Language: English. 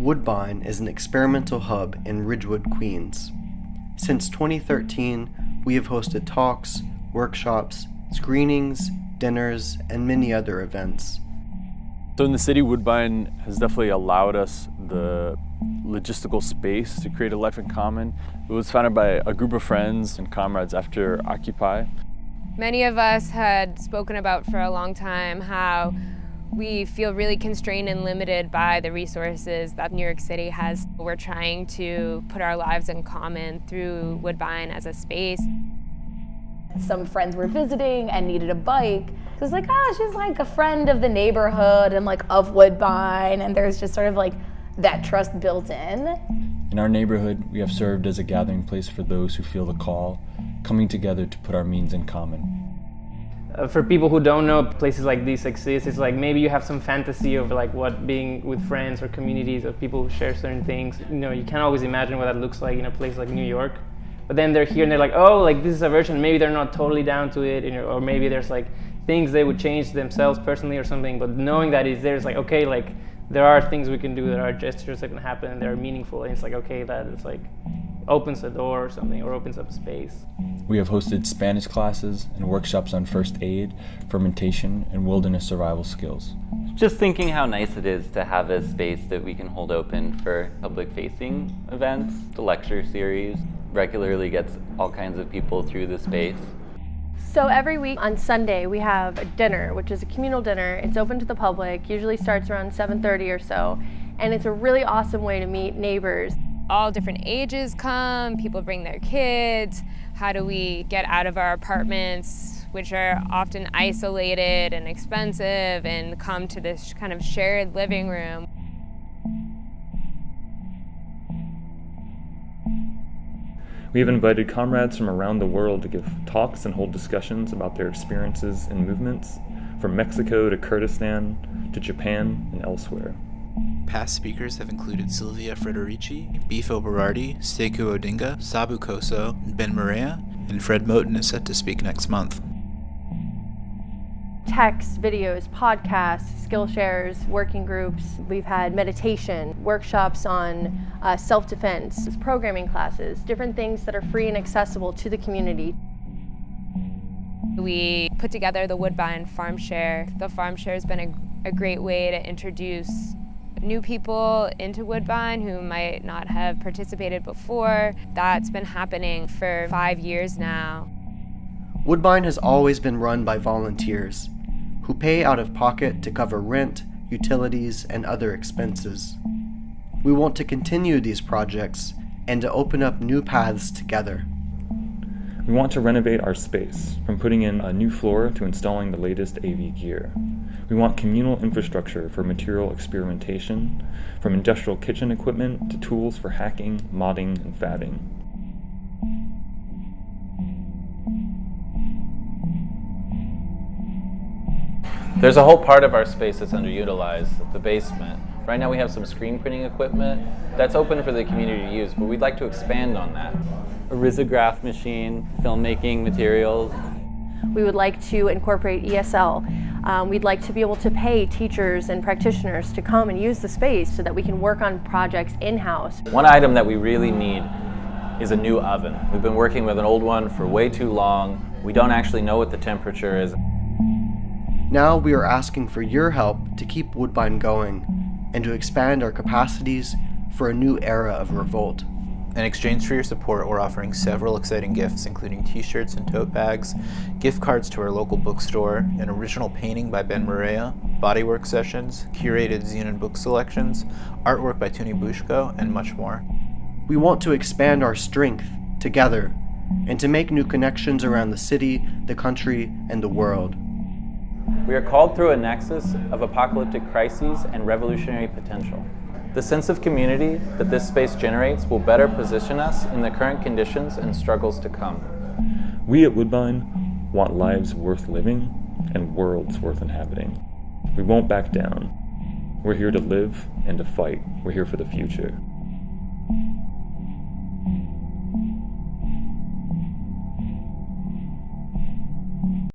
Woodbine is an experimental hub in Ridgewood, Queens. Since 2013, we have hosted talks, workshops, screenings, dinners, and many other events. So in the city, Woodbine has definitely allowed us the logistical space to create a life in common. It was founded by a group of friends and comrades after Occupy. Many of us had spoken about for a long time how we feel really constrained and limited by the resources that New York City has. We're trying to put our lives in common through Woodbine as a space. Some friends were visiting and needed a bike. It was like, she's like a friend of the neighborhood and like of Woodbine, and there's just sort of like that trust built in. In our neighborhood, we have served as a gathering place for those who feel the call, coming together to put our means in common. For people who don't know places like this exist, it's like maybe you have some fantasy of like what being with friends or communities of people who share certain things. You know, you can't always imagine what that looks like in a place like New York. But then they're here and they're like, oh, like this is a version. Maybe they're not totally down to it, or maybe there's like things they would change themselves personally or something. But knowing that is there, it's like, okay, like there are things we can do, there are gestures that can happen, and they're meaningful. And it's like, okay, that it's like opens a door or something, or opens up a space. We have hosted Spanish classes and workshops on first aid, fermentation, and wilderness survival skills. Just thinking how nice it is to have a space that we can hold open for public-facing events. The lecture series regularly gets all kinds of people through the space. So every week on Sunday we have a dinner, which is a communal dinner. It's open to the public, usually starts around 7:30 or so, and it's a really awesome way to meet neighbors. All different ages come, people bring their kids. How do we get out of our apartments, which are often isolated and expensive, and come to this kind of shared living room? We have invited comrades from around the world to give talks and hold discussions about their experiences and movements, from Mexico to Kurdistan to Japan and elsewhere. Past speakers have included Silvia Frederici, Bifo Berardi, Sekou Odinga, Sabu Koso, Ben Maria, and Fred Moten is set to speak next month. Texts, videos, podcasts, skill shares, working groups. We've had meditation, workshops on self-defense, programming classes, different things that are free and accessible to the community. We put together the Woodbine Farm Share. The Farm Share has been a great way to introduce new people into Woodbine who might not have participated before. That's been happening for 5 years now. Woodbine has always been run by volunteers who pay out of pocket to cover rent, utilities, and other expenses. We want to continue these projects and to open up new paths together. We want to renovate our space, from putting in a new floor to installing the latest AV gear. We want communal infrastructure for material experimentation, from industrial kitchen equipment to tools for hacking, modding, and fabbing. There's a whole part of our space that's underutilized, the basement. Right now we have some screen printing equipment that's open for the community to use, but we'd like to expand on that. A risograph machine, filmmaking materials. We would like to incorporate ESL. We'd like to be able to pay teachers and practitioners to come and use the space so that we can work on projects in-house. One item that we really need is a new oven. We've been working with an old one for way too long. We don't actually know what the temperature is. Now we are asking for your help to keep Woodbine going and to expand our capacities for a new era of revolt. In exchange for your support, we're offering several exciting gifts, including t-shirts and tote bags, gift cards to our local bookstore, an original painting by Ben Maria, bodywork sessions, curated zine and book selections, artwork by Tuni Bushko, and much more. We want to expand our strength together and to make new connections around the city, the country, and the world. We are called through a nexus of apocalyptic crises and revolutionary potential. The sense of community that this space generates will better position us in the current conditions and struggles to come. We at Woodbine want lives worth living and worlds worth inhabiting. We won't back down. We're here to live and to fight. We're here for the future.